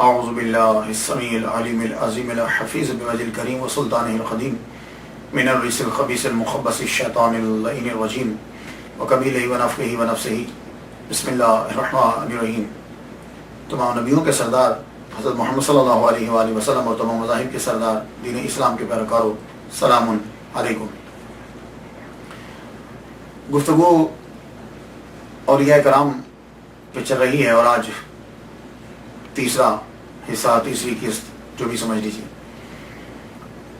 اعوذ باللہ السمیع العلیم العظیم الحفیظ بوجہ الکریم وسلطانہ القدیم من الرجس الخبیث المخبث الشیطان اللعین الرجیم وقبیلہ ونفخہ ونفسہ بسم اللہ الرحمن الرحیم۔ تمام نبیوں کے سردار حضرت محمد صلی اللہ علیہ وآلہ وسلم اور تمام مذاہب کے سردار دین اسلام کے پیروکاروں، سلام علیکم۔ گفتگو اولیاء کرام پہ چل رہی ہے اور آج تیسرا حصہ، تیسری قسط جو بھی سمجھ لیجیے۔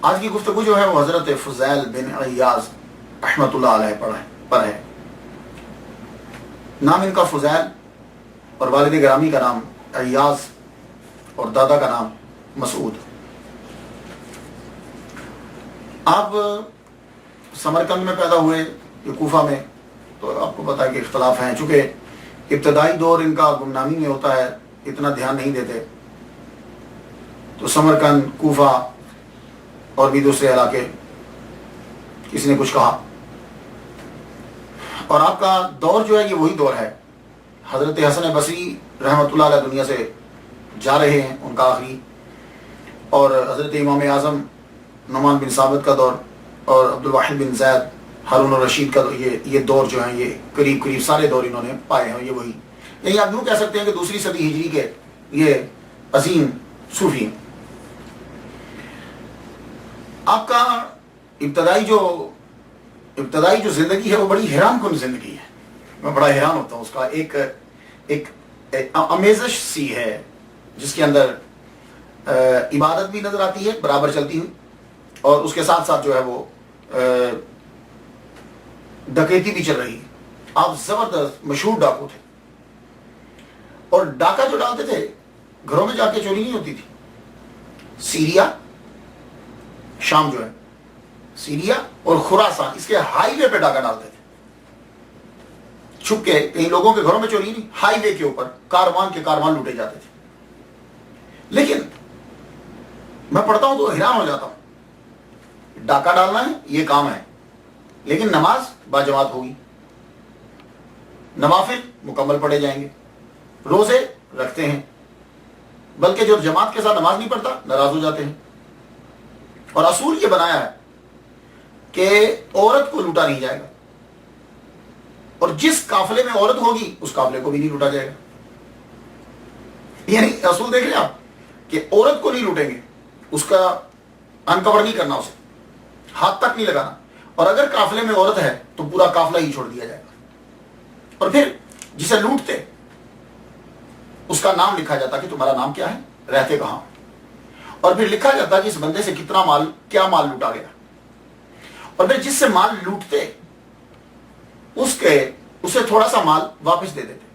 آج کی گفتگو جو ہے وہ حضرت فضیل بن عیاض رحمۃ اللہ علیہ پر ہے۔ نام ان کا فضیل اور والد گرامی کا نام عیاض اور دادا کا نام مسعود۔ آپ سمرقند میں پیدا ہوئے یا کوفہ میں، تو آپ کو پتا ہے کہ اختلاف ہیں، چونکہ ابتدائی دور ان کا گمنامی میں ہوتا ہے، اتنا دھیان نہیں دیتے، تو سمرقند، کوفہ اور بھی دوسرے علاقے کسی نے کچھ کہا، اور آپ کا دور جو ہے یہ وہی دور ہے۔ حضرت حسن بصری رحمۃ اللہ علیہ دنیا سے جا رہے ہیں، ان کا آخری، اور حضرت امام اعظم نعمان بن ثابت کا دور اور عبد الواحد بن زید، ہارون الرشید کا یہ دور جو ہیں، یہ قریب سارے دور انہوں نے پائے ہیں، یہ وہی، یعنی آپ یوں کہہ سکتے ہیں کہ دوسری صدی ہجری کے یہ عظیم صوفی ہیں۔ آپ کا ابتدائی جو زندگی ہے وہ بڑی حیران کن زندگی ہے، میں بڑا حیران ہوتا ہوں اس کا، ایک امیزش سی ہے جس کے اندر عبادت بھی نظر آتی ہے برابر چلتی ہوئی، اور اس کے ساتھ ساتھ جو ہے وہ ڈکیتی بھی چل رہی ہے۔ آپ زبردست مشہور ڈاکو تھے، اور ڈاکہ جو ڈالتے تھے گھروں میں جا کے چوری نہیں ہوتی تھی۔ سیریا، شام جو ہے، سیریا اور خراسان، اس کے ہائی وے پہ ڈاکہ ڈالتے تھے، چھپ کے، کئی لوگوں کے گھروں میں چوری نہیں، ہائی وے کے اوپر کاروان لوٹے جاتے تھے۔ لیکن میں پڑھتا ہوں تو حیران ہو جاتا ہوں، ڈاکہ ڈالنا ہے یہ کام ہے، لیکن نماز باجماعت ہوگی، نوافل مکمل پڑھے جائیں گے، روزے رکھتے ہیں، بلکہ جو جماعت کے ساتھ نماز نہیں پڑھتا ناراض ہو جاتے ہیں۔ اور اصول یہ بنایا ہے کہ عورت کو لوٹا نہیں جائے گا، اور جس قافلے میں عورت ہوگی اس قافلے کو بھی نہیں لوٹا جائے گا۔ یعنی اصول دیکھ لیں آپ کہ عورت کو نہیں لوٹیں گے، اس کا انکور نہیں کرنا، اسے ہاتھ تک نہیں لگانا، اور اگر قافلے میں عورت ہے تو پورا قافلہ ہی چھوڑ دیا جائے گا۔ اور پھر جسے لوٹتے اس کا نام لکھا جاتا کہ تمہارا نام کیا ہے، رہتے کہاں، اور پھر لکھا جاتا کہ اس بندے سے کیا مال لوٹا گیا، اور پھر جس سے مال لوٹتے اسے تھوڑا سا مال واپس دے دیتے۔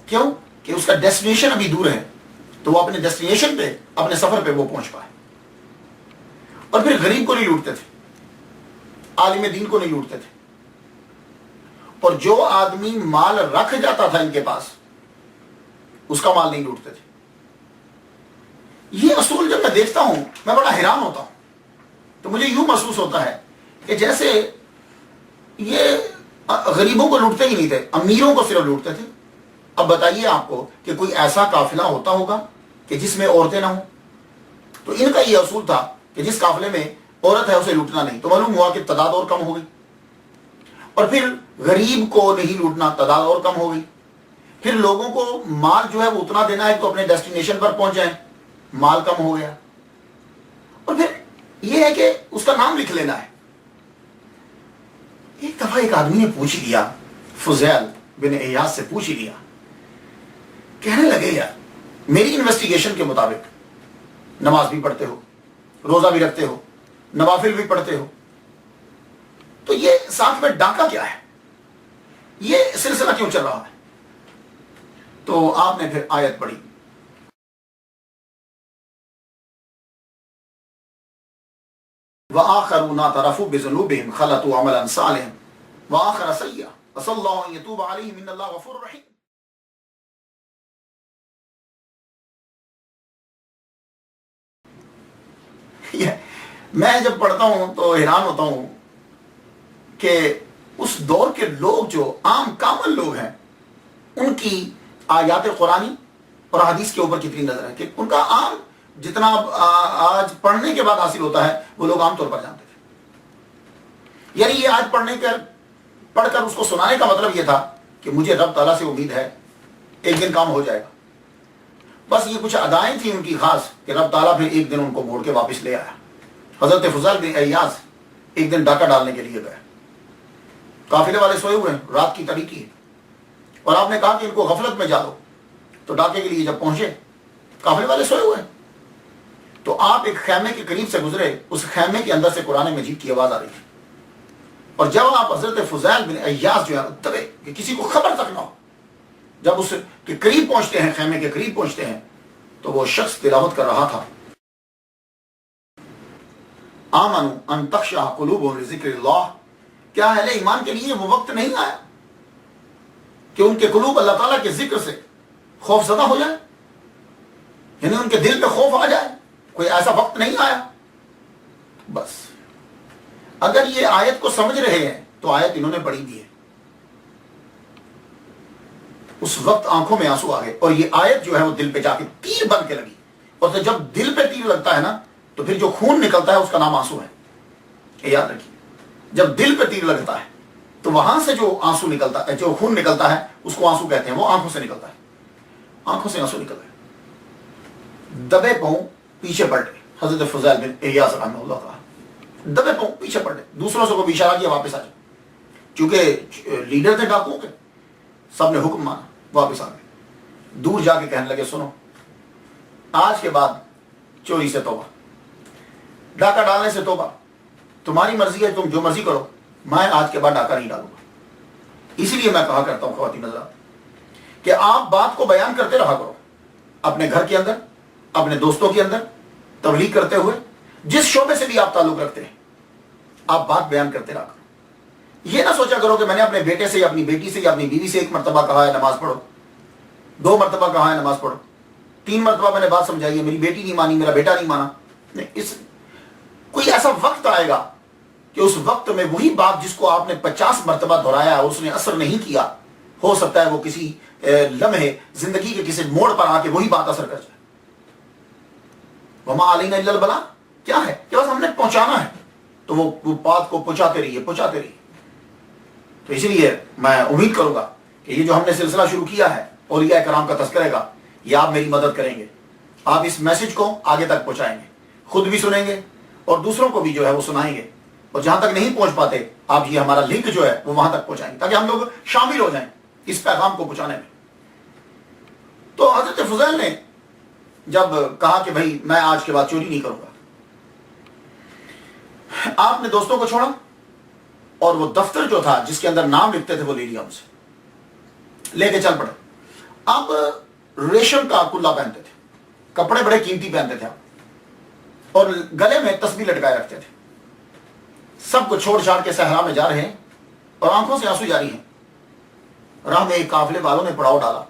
کیوں؟ کہ اس کا ڈیسٹینیشن ابھی دور ہے، تو وہ اپنے ڈیسٹینیشن پہ، اپنے سفر پہ وہ پہنچ پائے۔ اور پھر غریب کو نہیں لوٹتے تھے، عالم دین کو نہیں لوٹتے تھے، اور جو آدمی مال رکھ جاتا تھا ان کے پاس اس کا مال نہیں لوٹتے تھے۔ یہ اصول جب میں دیکھتا ہوں میں بڑا حیران ہوتا ہوں، تو مجھے یوں محسوس ہوتا ہے کہ جیسے یہ غریبوں کو لوٹتے ہی نہیں تھے، امیروں کو صرف لوٹتے تھے۔ اب بتائیے آپ کو کہ کوئی ایسا قافلہ ہوتا ہوگا کہ جس میں عورتیں نہ ہوں؟ تو ان کا یہ اصول تھا کہ جس قافلے میں عورت ہے اسے لوٹنا نہیں، تو معلوم ہوا کہ تعداد اور کم ہو گئی، اور پھر غریب کو نہیں لوٹنا، تعداد اور کم ہو گئی، پھر لوگوں کو مال جو ہے وہ اتنا دینا ہے تو اپنے ڈیسٹینیشن پر پہنچ جائیں، مال کم ہو گیا، اور پھر یہ ہے کہ اس کا نام لکھ لینا ہے۔ ایک دفعہ ایک آدمی نے پوچھ لیا، فضیل بن عیاض سے پوچھ لیا، کہنے لگے یار میری انویسٹیگیشن کے مطابق نماز بھی پڑھتے ہو، روزہ بھی رکھتے ہو، نوافل بھی پڑھتے ہو، تو یہ ساتھ میں ڈاکہ کیا ہے، یہ سلسلہ کیوں چل رہا ہے؟ تو آپ نے پھر آیت پڑھی، وآخرون اعترفوا بذنوبهم خلطوا عملا صالحا وآخر سیئا عسى الله ان يتوب عليهم ان الله غفور رحیم۔ میں جب پڑھتا ہوں تو حیران ہوتا ہوں کہ اس دور کے لوگ جو عام کامن لوگ ہیں ان کی آیات قرآنی اور حدیث کے اوپر کتنی نظر ہے کہ ان کا عام جتنا آج پڑھنے کے بعد حاصل ہوتا ہے وہ لوگ عام طور پر جانتے تھے. یعنی یہ آج پڑھ کر اس کو سنانے کا مطلب یہ تھا کہ مجھے رب تعالیٰ سے امید ہے ایک دن کام ہو جائے گا. بس یہ کچھ ادائیں تھیں ان کی خاص کہ رب تعالیٰ پھر ایک دن ان کو موڑ کے واپس لے آیا. حضرت فضیل بن عیاض ایک دن ڈاکہ ڈالنے کے لیے گئے. قافلے والے سوئے ہوئے ہیں, رات کی تاریکی ہے, اور آپ نے کہا کہ ان کو غفلت میں جا دو. تو ڈاکے کے لیے جب پہنچے قافلے والے سوئے ہوئے ہیں, تو آپ ایک خیمے کے قریب سے گزرے. اس خیمے کے اندر سے قرآن مجید کی آواز آ رہی تھی. اور جب آپ حضرت فضیل بن عیاض جو ہے دبے کہ کسی کو خبر تک نہ ہو, جب اس کے قریب پہنچتے ہیں, خیمے کے قریب پہنچتے ہیں, تو وہ شخص تلاوت کر رہا تھا آمنوا ان تخشع قلوبهم لذکر اللہ. کیا اہل ایمان کے لیے وہ وقت نہیں آیا کہ ان کے قلوب اللہ تعالیٰ کے ذکر سے خوف زدہ ہو جائے, یعنی ان کے دل پہ خوف آ جائے؟ کوئی ایسا وقت نہیں آیا؟ بس اگر یہ آیت کو سمجھ رہے ہیں تو آیت انہوں نے پڑھی دی ہے. اس وقت آنکھوں میں آنسو آ گئے, اور یہ آیت جو ہے وہ دل پہ جا کے تیر بن کے لگی. اور جب دل پہ تیر لگتا ہے نا تو پھر جو خون نکلتا ہے اس کا نام آنسو ہے. یہ یاد رکھیے, جب دل پہ تیر لگتا ہے تو وہاں سے جو آنسو نکلتا ہے, جو خون نکلتا ہے اس کو آنسو کہتے ہیں. وہ آنکھوں سے نکلتا ہے, آنکھوں سے آنسو نکل گئے. دبے پاؤں پیچھے پلٹے. حضرت فضیل بن عیاض رحمہ اللہ تعالیٰ دبے پاؤں پیچھے پلٹے. دوسروں سے کو بھی اشارہ کیا واپس آ جائے, چونکہ لیڈر تھے ڈاکوؤں کے. سب نے حکم مانا, واپس آ گئے. دور جا کے کہنے لگے سنو, آج کے بعد چوری سے توبہ, ڈاکہ ڈالنے سے توبہ. تمہاری مرضی ہے, تم جو مرضی کرو, میں آج کے بعد ڈاکہ نہیں ڈالوں گا. اسی لیے میں کہا کرتا ہوں خواتین حضرات کہ آپ بات کو بیان کرتے رہا کرو, اپنے گھر کے اندر, اپنے دوستوں کے اندر, تبلیغ کرتے ہوئے, جس شعبے سے بھی آپ تعلق رکھتے ہیں, آپ بات بیان کرتے رہا کرو. یہ نہ سوچا کرو کہ میں نے اپنے بیٹے سے یا اپنی بیٹی سے یا اپنی بیوی سے 1 مرتبہ کہا ہے نماز پڑھو, 2 مرتبہ کہا ہے نماز پڑھو, 3 مرتبہ میں نے بات سمجھائی ہے, میری بیٹی نہیں مانی, میرا بیٹا نہیں مانا. نہیں, کوئی ایسا وقت آئے گا کہ اس وقت میں وہی بات جس کو آپ نے 50 مرتبہ دہرایا اور اس نے اثر نہیں کیا, ہو سکتا ہے وہ کسی لمحے زندگی کے کسی موڑ پر آ کے وہی بات اثر کر جائے. وما علینا الا البلاغ, کیا ہے کہ بس ہم نے پہنچانا ہے, تو وہ بات کو پہنچاتے رہیے. تو اسی لیے میں امید کروں گا کہ یہ جو ہم نے سلسلہ شروع کیا ہے اولیاء کرام کا تذکرے کا, یہ آپ میری مدد کریں گے, آپ اس میسج کو آگے تک پہنچائیں گے, خود بھی سنیں گے اور دوسروں کو بھی جو ہے وہ سنائیں گے. اور جہاں تک نہیں پہنچ پاتے آپ یہ ہمارا لنک جو ہے وہ وہاں تک پہنچائیں گے, تاکہ ہم لوگ شامل ہو جائیں اس پیغام کو پہنچانے میں. تو حضرت فضیل نے جب کہا کہ بھائی میں آج کے بعد چوری نہیں کروں گا, آپ نے دوستوں کو چھوڑا اور وہ دفتر جو تھا جس کے اندر نام لکھتے تھے وہ لے لیا ان سے, لے کے چل پڑے. آپ ریشم کا کلا پہنتے تھے, کپڑے بڑے قیمتی پہنتے تھے آپ, اور گلے میں تسبیح لٹکائے رکھتے تھے. سب کو چھوڑ چھاڑ کے صحرا میں جا رہے ہیں اور آنکھوں سے آنسو جاری ہیں. راہ میں ایک قافلے والوں نے پڑاؤ ڈالا,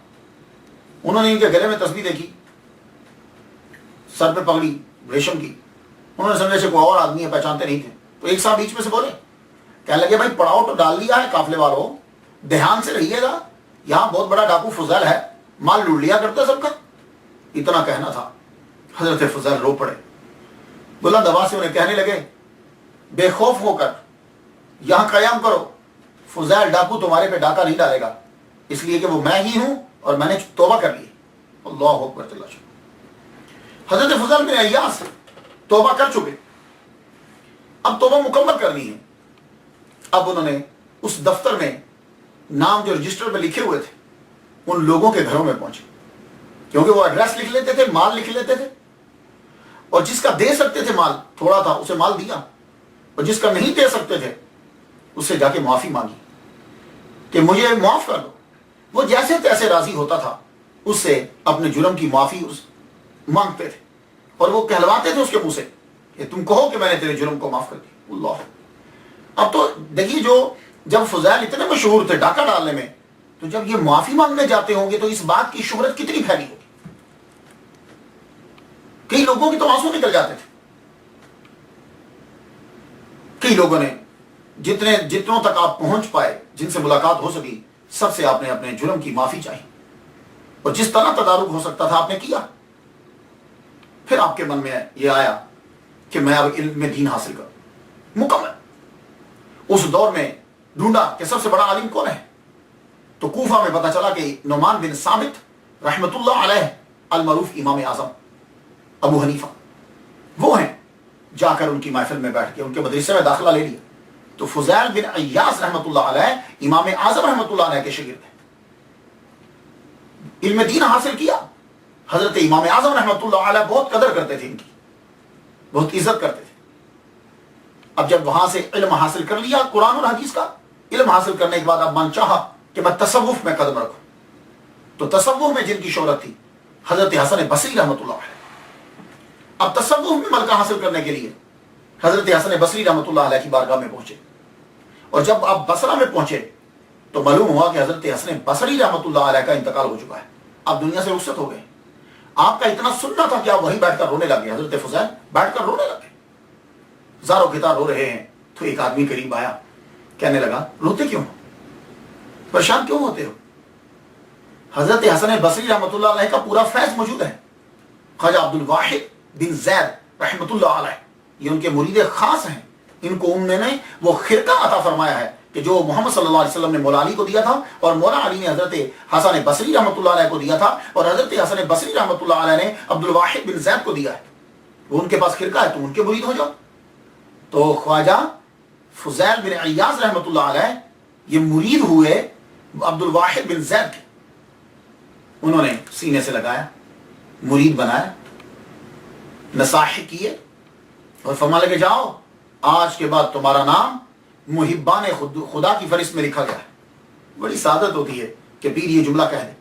انہوں نے ان کے گلے میں تسبیح دیکھی, سر پہ پگڑی ریشم کی, انہوں نے سمجھا کہ کوئی اور آدمی ہے, پہچانتے نہیں تھے. تو ایک صاحب بیچ میں سے بولے, کہنے لگے بھائی پڑاؤ تو ڈال لیا ہے قافلے والوں, دھیان سے رہیے گا, یہاں بہت بڑا ڈاکو فضیل ہے, مال لوٹ لیا کرتا سب کا. اتنا کہنا تھا. حضرت فضیل رو پڑے, بلند آواز سے انہیں کہنے لگے بے خوف ہو کر یہاں قیام کرو, فضیل ڈاکو تمہارے پہ ڈاکہ نہیں ڈالے گا, اس لیے کہ وہ میں ہی ہوں اور میں نے توبہ کر لی. اللہ اکبر. حضرت فضیل بن عیاض توبہ کر چکے, اب توبہ مکمل کرنی ہے. اب انہوں نے اس دفتر میں نام جو رجسٹر میں لکھے ہوئے تھے ان لوگوں کے گھروں میں پہنچے, کیونکہ وہ ایڈریس لکھ لیتے تھے, مال لکھ لیتے تھے, اور جس کا دے سکتے تھے مال تھوڑا تھا اسے مال دیا, اور جس کا نہیں دے سکتے تھے اس سے جا کے معافی مانگی کہ مجھے معاف کر دو. وہ جیسے تیسے راضی ہوتا تھا, اس سے اپنے جرم کی معافی مانگتے تھے, اور وہ کہلواتے تھے اس کے منہ سے کہ تم کہو کہ میں نے تیرے جرم کو معاف کر دیا. اللہ. اب تو دیکھیے, جو جب فضیل اتنے مشہور تھے ڈاکہ ڈالنے میں, تو جب یہ معافی مانگنے جاتے ہوں گے تو اس بات کی شہرت کتنی پھیلی ہوگی. کئی لوگوں کی تو آنسو نکل جاتے تھے. کئی لوگوں نے جتنوں تک آپ پہنچ پائے, جن سے ملاقات ہو سکی, سب سے آپ نے اپنے جرم کی معافی چاہی. اور جس طرح تدارک ہو سکتا تھا آپ نے کیا. پھر آپ کے من میں یہ آیا کہ میں اب علم دین حاصل کروں مکمل. اس دور میں ڈھونڈا کہ سب سے بڑا عالم کون ہے, تو کوفہ میں پتا چلا کہ نعمان بن ثابت رحمت اللہ علیہ المعروف امام اعظم ابو حنیفہ وہ ہیں. جا کر ان کی محفل میں بیٹھ کے ان کے مدرسے میں داخلہ لے لیا. تو فضیل بن عیاض رحمت اللہ علیہ امام اعظم رحمت اللہ علیہ کے شاگرد ہیں. علم دین حاصل کیا. حضرت امام اعظم رحمت اللہ علیہ بہت قدر کرتے تھے, ان کی بہت عزت کرتے تھے. اب جب وہاں سے علم حاصل کر لیا, قرآن اور حدیث کا علم حاصل کرنے کے بعد اب من چاہا کہ میں تصوف میں قدم رکھوں. تو تصوف میں جن کی شہرت تھی حضرت حسن بصری رحمت اللہ علیہ. اب تصوف میں ملکہ حاصل کرنے کے لیے حضرت حسن بصری رحمت اللہ علیہ کی بارگاہ میں پہنچے. اور جب آپ بصرہ میں پہنچے تو معلوم ہوا کہ حضرت حسن بصری رحمت اللہ علیہ کا انتقال ہو چکا ہے, آپ دنیا سے رخصت ہو گئے. آپ کا اتنا سننا تھا کہ آپ وہیں بیٹھ کر رونے لگے. حضرت فضیل بیٹھ کر رونے لگے, زاروں کتار رو رہے ہیں. تو ایک آدمی قریب آیا, کہنے لگا روتے کیوں, پریشان کیوں ہوتے ہو؟ حضرت حسن بصری رحمت اللہ علیہ کا پورا فیض موجود ہے. خواجہ عبد الواحد بن زید رحمت اللہ علیہ یہ ان کے مرید خاص ہیں. ان کو انہوں نے وہ خرقہ عطا فرمایا ہے کہ جو محمد صلی اللہ علیہ وسلم نے مولا علی کو دیا تھا, اور مولا علی نے حضرت حسن بصری رحمت اللہ علیہ کو دیا تھا, اور حضرت حسن بصری رحمت اللہ علیہ نے عبد الواحد بن زید کو دیا ہے. وہ ان کے پاس خرقہ ہے, تو ان کے مرید ہو جاؤ. تو خواجہ فضیل بن عیاض رحمت اللہ علیہ یہ مرید ہوئے عبد الواحد بن زید کے. انہوں نے سینے سے لگایا, مرید بنایا, نصاحت کیے اور فرمانے لگے جاؤ آج کے بعد تمہارا نام محبان خدا کی فہرست میں لکھا گیا ہے. بڑی سعادت ہوتی ہے کہ پیر یہ جملہ کہہ دے.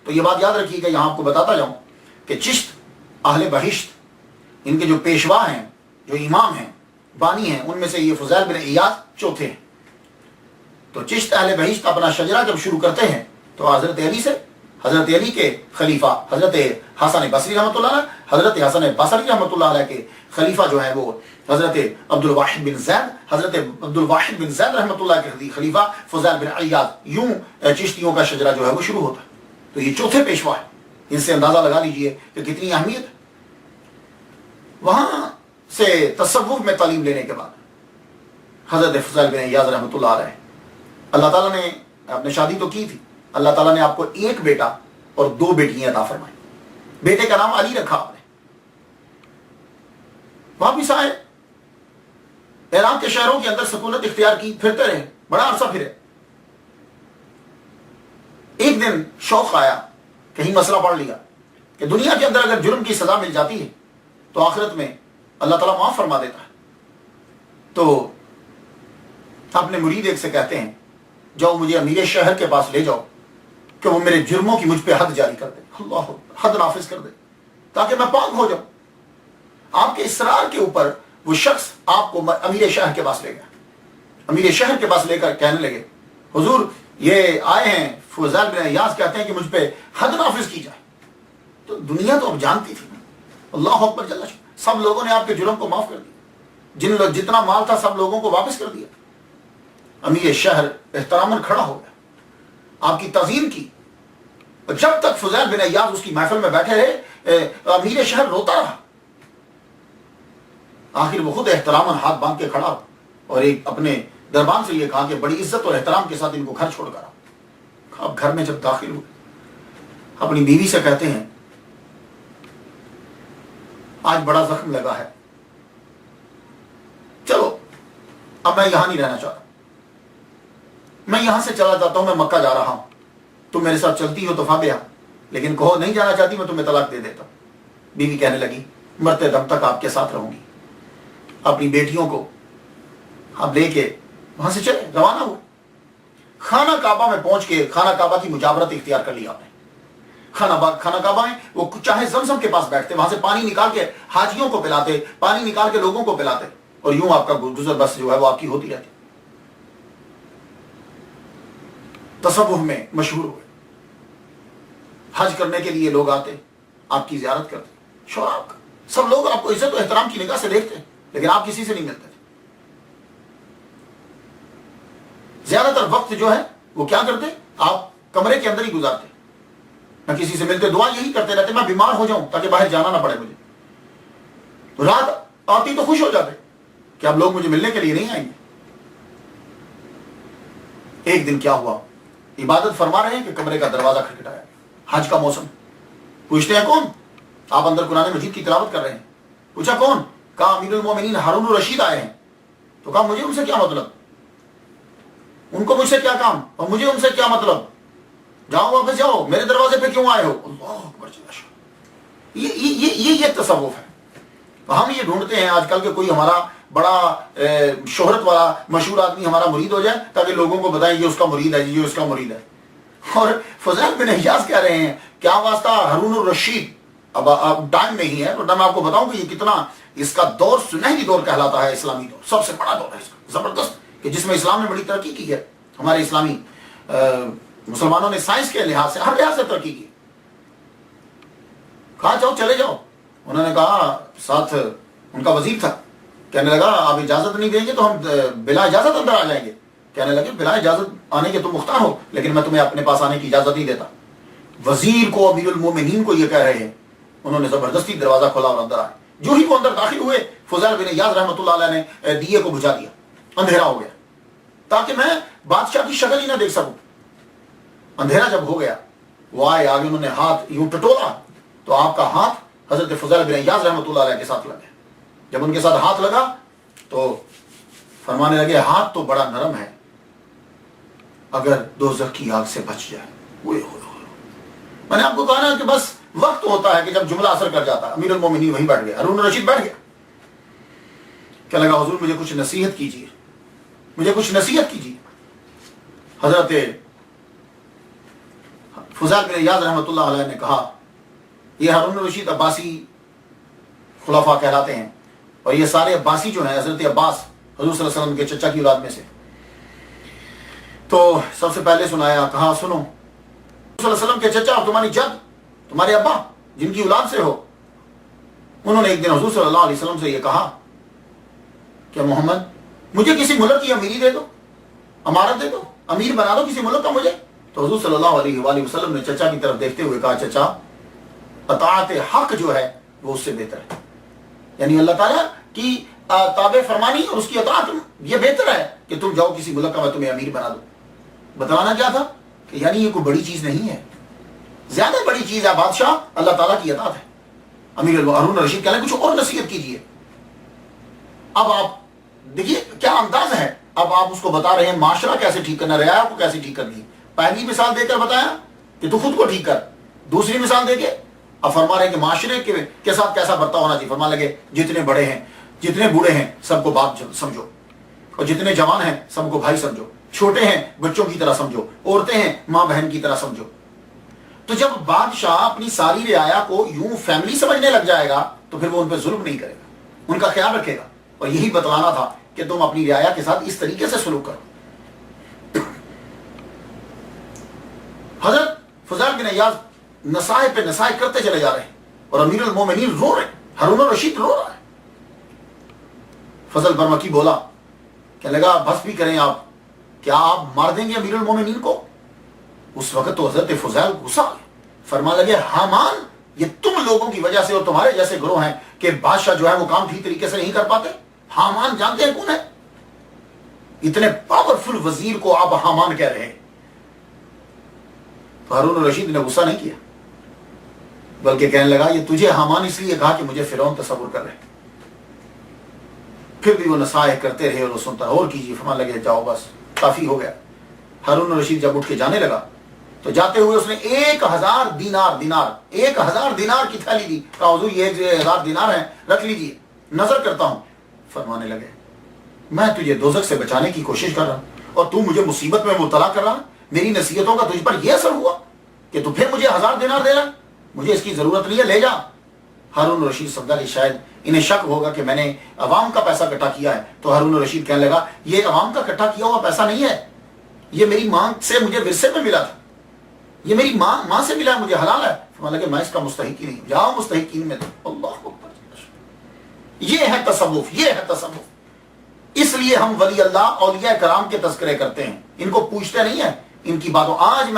تو یہ بات یاد رکھیے گا, یہاں آپ کو بتاتا جاؤں کہ چشت اہل بہشت ان کے جو پیشوا ہیں, جو امام ہیں, بانی ہیں, ان میں سے یہ فضیل بن عیاض چوتھے ہیں. تو چشت اہل بہشت اپنا شجرہ جب شروع کرتے ہیں تو حضرت علی سے, حضرت علی کے خلیفہ حضرت حسن بصری رحمۃ اللہ علیہ, حضرت حسن بصری رحمۃ اللہ علیہ کے خلیفہ جو ہے وہ حضرت عبد الواحد بن زید, حضرت عبد الواحد بن زید رحمۃ اللہ کے خلیفہ فضیل بن عیاض. یوں چشتیوں کا شجرہ جو ہے وہ شروع ہوتا ہے. تو یہ چوتھے پیشوا ہے. ان سے اندازہ لگا لیجئے کہ کتنی اہمیت. وہاں سے تصوف میں تعلیم لینے کے بعد حضرت فضیل بن عیاض رحمۃ اللہ علیہ, اللہ تعالیٰ نے آپ نے شادی تو کی تھی, اللہ تعالیٰ نے آپ کو ایک بیٹا اور 2 بیٹیاں عطا فرمائی. بیٹے کا نام علی رکھا آپ نے. واپس آئے, عراق کے شہروں کے اندر سکونت اختیار کی, پھرتے رہے, بڑا عرصہ پھرے. ایک دن شوق آیا, کہیں مسئلہ پڑھ لیا کہ دنیا کے اندر اگر جرم کی سزا مل جاتی ہے تو آخرت میں اللہ تعالیٰ معاف فرما دیتا ہے. تو اپنے مرید ایک سے کہتے ہیں جاؤ مجھے امیر شہر کے پاس لے جاؤ کہ وہ میرے جرموں کی مجھ پہ حد جاری کر دے, اللہ حد نافذ کر دے تاکہ میں پاک ہو جاؤں. آپ کے اصرار کے اوپر وہ شخص آپ کو امیر شہر کے پاس لے گیا. امیر شہر کے پاس لے کر کہنے لگے حضور یہ آئے ہیں فضیل بن عیاض, کہتے ہیں کہ مجھ پہ حد نافذ کی جائے. تو دنیا تو اب جانتی تھی نا, اللہ اکبر جل شانہ, سب لوگوں نے آپ کے جرم کو معاف کر دیا, جتنا مال تھا سب لوگوں کو واپس کر دیا. امیر شہر احتراماً کھڑا ہو گیا, آپ کی تعظیم کی. جب تک فضیل بن عیاض اس کی محفل میں بیٹھے رہے امیر شہر روتا رہا. آخر وہ خود احتراماً ہاتھ باندھ کے کھڑا اور ایک اپنے دربان سے یہ کہا کہ بڑی عزت اور احترام کے ساتھ ان کو گھر چھوڑ کر آؤ. اب گھر میں جب داخل ہوئے اپنی بیوی سے کہتے ہیں آج بڑا زخم لگا ہے, چلو اب میں یہاں نہیں رہنا چاہتا, میں یہاں سے چلا جاتا ہوں, میں مکہ جا رہا ہوں, تم میرے ساتھ چلتی ہو تو فابیا, لیکن کہو نہیں جانا چاہتی میں تمہیں طلاق دے دیتا ہوں. بیوی کہنے لگی مرتے دم تک آپ کے ساتھ رہوں گی. اپنی بیٹیوں کو آپ لے کے وہاں سے چلے, روانہ ہوئے. خانہ کعبہ میں پہنچ کے خانہ کعبہ کی مجاورت اختیار کر لی آپ نے. خانہ کعبہ میں وہ چاہے زمزم کے پاس بیٹھتے, وہاں سے پانی نکال کے حاجیوں کو پلاتے, پانی نکال کے لوگوں کو پلاتے, اور یوں آپ کا گزر بس جو ہے وہ آپ کی ہوتی رہتی. تصوف میں مشہور ہوئے, حج کرنے کے لیے لوگ آتے, آپ کی زیارت کرتے, شعراء سب لوگ آپ کو عزت و احترام کی نگاہ سے دیکھتے, لیکن آپ کسی سے نہیں ملتے تھے. زیادہ تر وقت جو ہے وہ کیا کرتے, آپ کمرے کے اندر ہی گزارتے. میں کسی سے ملتے دعا یہی کرتے رہتے میں بیمار ہو جاؤں تاکہ باہر جانا نہ پڑے مجھے. رات آتی تو خوش ہو جاتے کہ اب لوگ مجھے ملنے کے لیے نہیں آئیں گے. ایک دن کیا ہوا, عبادت فرما رہے ہیں کہ کمرے کا دروازہ کھٹکھٹایا. حج کا موسم. پوچھتے ہیں کون؟ آپ اندر قرآن مجید کی تلاوت کر رہے ہیں. پوچھا کون؟ کہا امیر المومنین ہارون الرشید آئے ہیں. تو کہا مجھے ان سے کیا مطلب, ان کو مجھ سے کیا کام اور مجھے ان سے کیا مطلب, جاؤ واپس جاؤ, میرے دروازے پہ کیوں آئے ہو. اللہ اکبر. یہ تصوف ہے. ہم یہ ڈھونڈتے ہیں آج کل کہ کوئی ہمارا بڑا شہرت والا مشہور آدمی ہمارا مرید ہو جائے تاکہ لوگوں کو بتائیں یہ اس کا مرید ہے, یہ اس کا مرید ہے. اور فضیل بن حجاز کہہ رہے ہیں کیا واسطہ ہارون الرشید. اب ٹائم نہیں ہے تو میں آپ کو بتاؤں کہ یہ کتنا اس کا دور سنہری دور کہلاتا ہے, اسلامی دور سب سے بڑا دور ہے اس کا, زبردست, کہ جس میں اسلام نے بڑی ترقی کی ہے. ہمارے اسلامی مسلمانوں نے سائنس کے لحاظ سے ہر لحاظ سے ترقی کی. کہا جاؤ چلے جاؤ. انہوں نے کہا, ساتھ ان کا وزیر تھا, کہنے لگا آپ اجازت نہیں دیں گے تو ہم بلا اجازت اندر آ جائیں گے. کہنے لگے بلا اجازت آنے کے تم مختار ہو لیکن میں تمہیں اپنے پاس آنے کی اجازت نہیں دیتا. وزیر کو, امیر المومنین کو یہ کہہ رہے ہیں. انہوں نے زبردستی دروازہ کھولا اور اندر آئے. جو ہی وہ اندر داخل ہوئے فضیل بن عیاض رحمۃ اللہ علیہ نے دیے کو بجھا دیا, اندھیرا ہو گیا تاکہ میں بادشاہ کی شکل ہی نہ دیکھ سکوں. اندھیرا جب ہو گیا وہ آئے آگے, انہوں نے ہاتھ یوں ٹٹولا تو آپ کا ہاتھ حضرت فضیل بن عیاض رحمۃ اللہ علیہ کے ساتھ لگا. جب ان کے ساتھ ہاتھ لگا تو فرمانے لگے ہاتھ تو بڑا نرم ہے, اگر دوزخ کی آگ سے بچ جائے. میں نے آپ کو کہا نا کہ بس وقت ہوتا ہے کہ جب جملہ اثر کر جاتا ہے. امیر المومنین وہیں بیٹھ گیا, ہارون الرشید بیٹھ گیا. کیا لگا حضور مجھے کچھ نصیحت کیجیے, مجھے کچھ نصیحت کیجیے. حضرت فضیل بن عیاض رحمۃ اللہ علیہ نے کہا یہ ہارون الرشید عباسی خلفاء کہلاتے ہیں اور یہ سارے عباسی جو ہیں حضرت عباس حضور صلی اللہ علیہ وسلم کے چچا کی اولاد میں سے. تو سب سے پہلے سنایا, کہا سنو صلی اللہ علیہ وسلم کے چچا اور تمہاری جد, تمہارے ابا جن کی اولاد سے ہو, انہوں نے ایک دن حضور صلی اللہ علیہ وسلم سے یہ کہا کہ محمد مجھے کسی ملک کی امیری دے دو, امارت دے دو, امیر بنا دو کسی ملک کا مجھے. تو حضور صلی اللہ علیہ وآلہ وسلم نے چچا کی طرف دیکھتے ہوئے کہا چچا اطاعت حق جو ہے وہ اس سے بہتر ہے. یعنی اللہ تعالیٰ کی تابع فرمانی اور اس کی اطاعت یہ بہتر ہے کہ تم جاؤ کسی ملک کا میں تمہیں امیر بنا دوں. بتلانا کیا تھا کہ یعنی یہ کوئی بڑی چیز نہیں ہے, زیادہ بڑی چیز ہے بادشاہ اللہ تعالیٰ کی اطاعت ہے. امیر ہارون الرشید کہہ رہے ہیں کچھ اور نصیحت کیجیے. اب آپ دیکھیے کیا انداز ہے, اب آپ اس کو بتا رہے ہیں معاشرہ کیسے ٹھیک کرنا, رعایا کو کیسے ٹھیک کرنی ہے. پہلی مثال دے کر بتایا کہ تو خود کو ٹھیک کر, دوسری مثال دے کے اب فرما رہے ہیں کہ معاشرے کے ساتھ کیسا برتاؤ ہونا چاہیے. فرما لگے جتنے بڑے ہیں جتنے بوڑھے ہیں سب کو باپ سمجھو, اور جتنے جوان ہیں سب کو بھائی سمجھو, چھوٹے ہیں بچوں کی طرح سمجھو, عورتیں ہیں ماں بہن کی طرح سمجھو. تو جب بادشاہ اپنی ساری رعایا کو یوں فیملی سمجھنے لگ جائے گا تو پھر وہ ان پہ ظلم نہیں کرے گا, ان کا خیال رکھے گا. اور یہی بتلانا تھا کہ تم اپنی رعایا کے ساتھ اس طریقے سے سلوک کرو. حضرت فضیل بن عیاض نصائح پہ نصائح کرتے چلے جا رہے ہیں اور امیر المومنین رو رہے ہیں, ہارون الرشید رو رہا ہے. فضل برمکی بولا, کہنے لگا بس بھی کریں آپ, کیا آپ مار دیں گے امیر المومنین کو؟ اس وقت تو حضرت فضیل غصہ آ گئے, فرما لگے حامان یہ تم لوگوں کی وجہ سے اور تمہارے جیسے گروہ ہیں کہ بادشاہ جو ہے وہ کام ٹھیک طریقے سے نہیں کر پاتے. حامان جانتے ہیں کون ہے؟ اتنے پاورفل وزیر کو آپ حامان کہہ رہے ہیں. تو ہارون الرشید نے غصہ نہیں کیا بلکہ کہنے لگا یہ تجھے حامان اس لیے کہا کہ مجھے فرعون تصور کر رہے. پھر بھی وہ نصائح کرتے رہے اور وہ سنتا اور کیجیے. فرمان لگے جاؤ بس کافی ہو گیا. ہارون الرشید جب اٹھ کے جانے لگا تو جاتے ہوئے اس نے 1000 دینار کی تھیلی دی, کہا حضور یہ 1000 دینار ہیں رکھ لیجیے, نظر کرتا ہوں. فرمانے لگے میں تجھے دوزخ سے بچانے کی کوشش کر رہا ہوں اور تو مجھے مصیبت میں مبتلا کر رہا. میری نصیحتوں کا تجھ پر یہ اثر ہوا کہ تو پھر مجھے 1000 دینار دے رہا, مجھے اس کی ضرورت نہیں ہے, لے جا. ہارون الرشید سمجھا کہ شاید انہیں شک ہوگا کہ میں نے عوام کا پیسہ اکٹھا کیا ہے. تو ہارون الرشید کہنے لگا یہ عوام کا اکٹھا کیا ہوا پیسہ نہیں ہے, یہ میری ماں سے مجھے ورثے میں ملا تھا, یہ میری ماں سے ملا ہے, مجھے حلال ہے. فرمایا کہ میں اس کا مستحق ہی نہیں, جاؤ مستحقین میں. اللہ اکبر. یہ ہے تصوف, یہ ہے تصوف. اس لیے ہم ولی اللہ اولیاء کرام کے تذکرے کرتے ہیں, ان کو پوچھتے نہیں ہیں ان کی باتوں. آج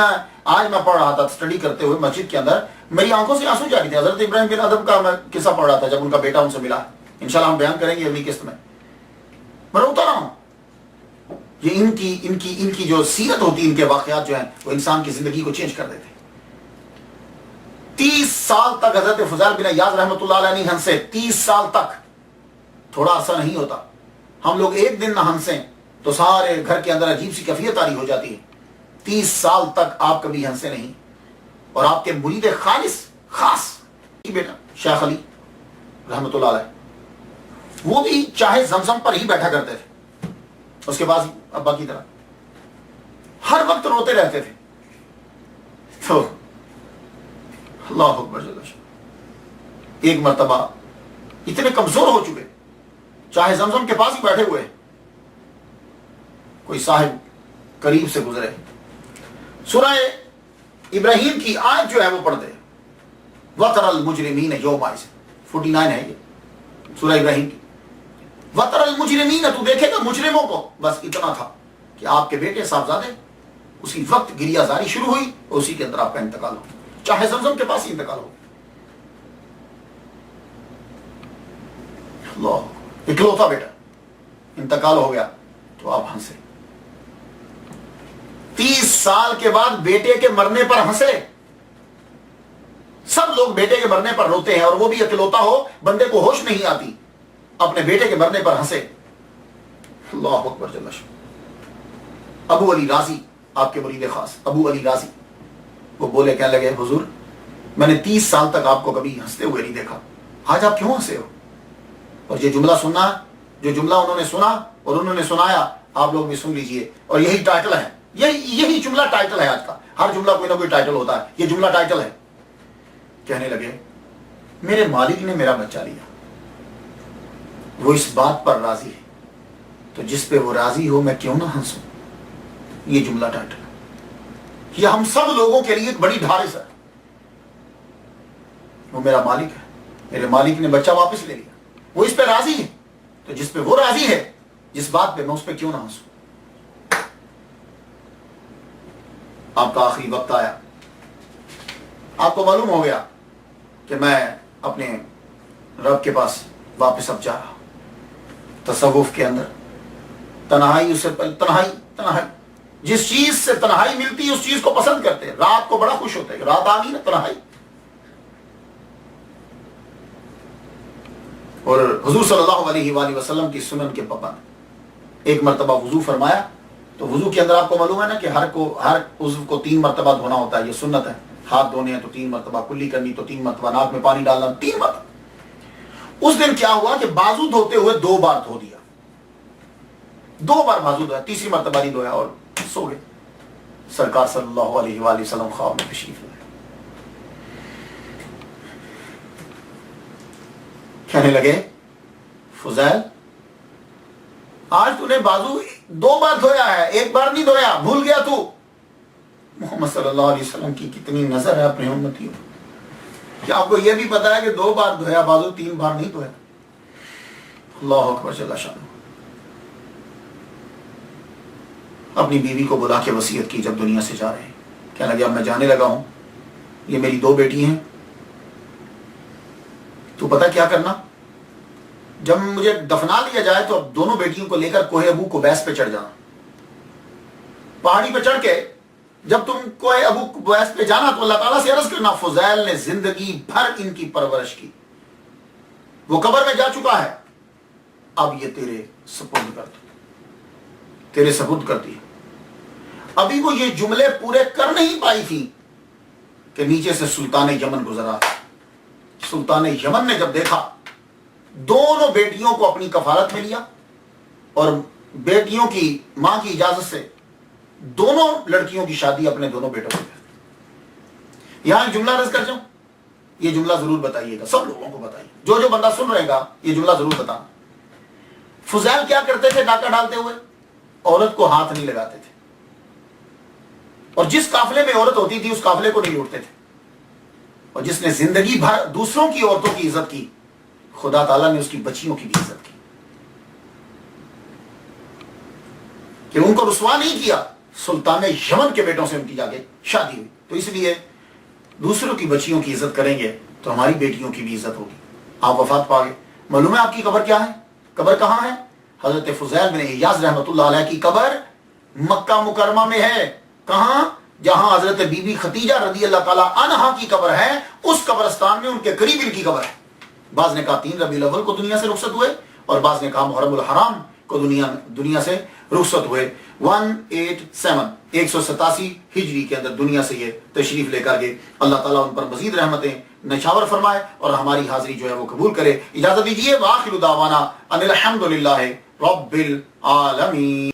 میں پڑھ رہا تھا اسٹڈی کرتے ہوئے مسجد کے اندر, میری آنکھوں سے آنسو جاری تھے. حضرت ابراہیم بن ادم کا میں قصہ پڑھ رہا تھا جب ان کا بیٹا ان سے ملا. انشاءاللہ ہم بیان کریں گے اگلی قسط میں. میں روتا رہا ہوں. یہ ان کی جو سیرت ہوتی, ان کے واقعات جو ہیں وہ انسان کی زندگی کو چینج کر دیتے. 30 سال تک حضرت فضیل بن عیاض رحمۃ اللہ علیہ نہیں ہنسے. 30 سال تک. تھوڑا عرصہ نہیں ہوتا. ہم لوگ ایک دن نہ ہنسیں تو سارے گھر کے اندر عجیب سی کیفیت طاری ہو جاتی ہے. 30 سال تک آپ کبھی ہنسے نہیں. اور آپ کے مرید خاص بیٹا شیخ علی رحمۃ اللہ علیہ, وہ بھی چاہے زمزم پر ہی بیٹھا کرتے تھے. اس کے بعد ابا کی طرح ہر وقت روتے رہتے تھے. تو اللہ اکبر جل شانہ. ایک مرتبہ اتنے کمزور ہو چکے, چاہے زمزم کے پاس ہی بیٹھے ہوئے, کوئی صاحب قریب سے گزرے, سورہ ابراہیم کی آیت جو ہے وہ پڑھتے ہیں, وَتَرَ الْمُجْرِمِينَ يَوْمَئِذٍ 49 ہے یہ سورہ ابراہیم کی. وَتَرَ الْمُجْرِمِينَ, تو دیکھے گا مجرموں کو. بس اتنا تھا کہ آپ کے بیٹے صاحبزادے, اسی وقت گریہ زاری شروع ہوئی اور اسی کے اندر آپ کا انتقال ہو, چاہے زمزم کے پاس ہی انتقال ہو. اللہ, اکلوتا بیٹا انتقال ہو گیا تو آپ ہنسے. 30 سال کے بعد بیٹے کے مرنے پر ہنسے. سب لوگ بیٹے کے مرنے پر روتے ہیں, اور وہ بھی اکلوتا ہو, بندے کو ہوش نہیں آتی, اپنے بیٹے کے مرنے پر ہنسے. اللہ اکبر جل شانہ. ابو علی رازی, آپ کے مرید خاص ابو علی رازی, وہ بولے, کہنے لگے حضور میں نے 30 سال تک آپ کو کبھی ہنستے ہوئے نہیں دیکھا, آج آپ کیوں ہنسے ہو؟ اور یہ جملہ سننا, جو جملہ انہوں نے سنا اور انہوں نے سنایا, آپ لوگ بھی سن لیجئے. اور یہی ٹائٹل ہے, یہی جملہ ٹائٹل ہے آج کا. ہر جملہ کوئی نہ کوئی ٹائٹل ہوتا ہے, یہ جملہ ٹائٹل ہے. کہنے لگے میرے مالک نے میرا بچہ لیا, وہ اس بات پر راضی ہے, تو جس پہ وہ راضی ہو میں کیوں نہ ہنسوں. یہ جملہ ٹائٹل ہے. یہ ہم سب لوگوں کے لیے ایک بڑی ڈھارس ہے. وہ میرا مالک ہے, میرے مالک نے بچہ واپس لے لیا, وہ اس پہ راضی ہے, تو جس پہ وہ راضی ہے, جس بات پہ میں اس پہ کیوں نہ ہنسوں. آپ کا آخری وقت آیا, آپ کو معلوم ہو گیا کہ میں اپنے رب کے پاس واپس اب جا رہا ہوں. تصوف کے اندر تنہائی, اسے تنہائی جس چیز سے تنہائی ملتی ہے اس چیز کو پسند کرتے ہیں. رات کو بڑا خوش ہوتے ہیں, رات آ گئی نا تنہائی. اور حضور صلی اللہ علیہ وآلہ وسلم کی سنن کے پابند. ایک مرتبہ وضو فرمایا, تو وضو کے اندر آپ کو معلوم ہے نا کہ ہر عضو کو 3 مرتبہ دھونا ہوتا ہے, یہ سنت ہے. ہاتھ دھونے ہیں تو 3 مرتبہ, کلی کرنی تو 3 مرتبہ, ناک میں پانی ڈالنا 3 مرتبہ. اس دن کیا ہوا کہ بازو دھوتے ہوئے 2 بار دھو دیا, 2 بار بازو دھویا, تیسری مرتبہ نہیں دھویا اور سو گئے. سرکار صلی اللہ علیہ وآلہ وسلم خواب میں تشریف لائے, کہنے لگے فضیل آج تو نے بازو 2 بار دھویا ہے, 1 بار نہیں دھویا, بھول گیا تو. محمد صلی اللہ علیہ وسلم کی کتنی نظر ہے اپنے امتیوں. کیا آپ کو یہ بھی پتا ہے کہ 2 بار دھویا بازو, 3 بار نہیں دھویا. اللہ اکبر جل شانہ. اپنی بیوی کو بلا کے وصیت کی جب دنیا سے جا رہے ہیں, کہنے لگے اب میں جانے لگا ہوں, یہ میری 2 بیٹی ہیں, تو پتہ کیا کرنا, جب مجھے دفنا لیا جائے تو اب دونوں بیٹیوں کو لے کر کوہ ابو قبیس پہ چڑھ جانا. پہاڑی پہ چڑھ کے جب تم کوہ ابو قبیس پہ جانا تو اللہ تعالیٰ سے عرض کرنا فضیل نے زندگی بھر ان کی پرورش کی, وہ قبر میں جا چکا ہے, اب یہ تیرے سپرد کر دی. ابھی وہ یہ جملے پورے کر نہیں پائی تھی کہ نیچے سے سلطان یمن گزرا. سلطان یمن نے جب دیکھا, دونوں بیٹیوں کو اپنی کفالت میں لیا اور بیٹیوں کی ماں کی اجازت سے دونوں لڑکیوں کی شادی اپنے دونوں بیٹوں کو. یہاں ایک جملہ عرض کر جاؤں, یہ جملہ ضرور بتائیے گا, سب لوگوں کو بتائیے, جو بندہ سن رہے گا یہ جملہ ضرور بتانا. فضیل کیا کرتے تھے ڈاکہ ڈالتے ہوئے؟ عورت کو ہاتھ نہیں لگاتے تھے, اور جس قافلے میں عورت ہوتی تھی اس قافلے کو نہیں لوٹتے تھے. اور جس نے زندگی بھر دوسروں کی عورتوں کی عزت کی, خدا تعالیٰ نے اس کی بچیوں کی بھی عزت کی, کہ ان کو رسوا نہیں کیا. سلطان یمن کے بیٹوں سے ان کی جا کے شادی ہوئی. تو اس لیے دوسروں کی بچیوں کی عزت کریں گے تو ہماری بیٹیوں کی بھی عزت ہوگی. آپ وفات پا گئے, معلوم ہے آپ کی قبر کیا ہے؟ قبر کہاں ہے؟ حضرت فضیل بن عیاض رحمۃ اللہ علیہ کی قبر مکہ مکرمہ میں ہے. کہاں؟ جہاں حضرت بی بی خدیجہ رضی اللہ تعالیٰ عنہا کی قبر ہے, اس قبرستان میں ان کے قریب ان کی قبر ہے. بعض نے کہا 3 ربیع الاول کو دنیا سے رخصت ہوئے, اور بعض نے کہا محرم الحرام کو دنیا سے رخصت ہوئے. 187 ہجری کے اندر دنیا سے یہ تشریف لے کر گئے. اللہ تعالیٰ ان پر مزید رحمتیں نشاور فرمائے اور ہماری حاضری جو ہے وہ قبول کرے. اجازت دیجیے, وآخر دعوانا ان الحمد للہ رب العالمین.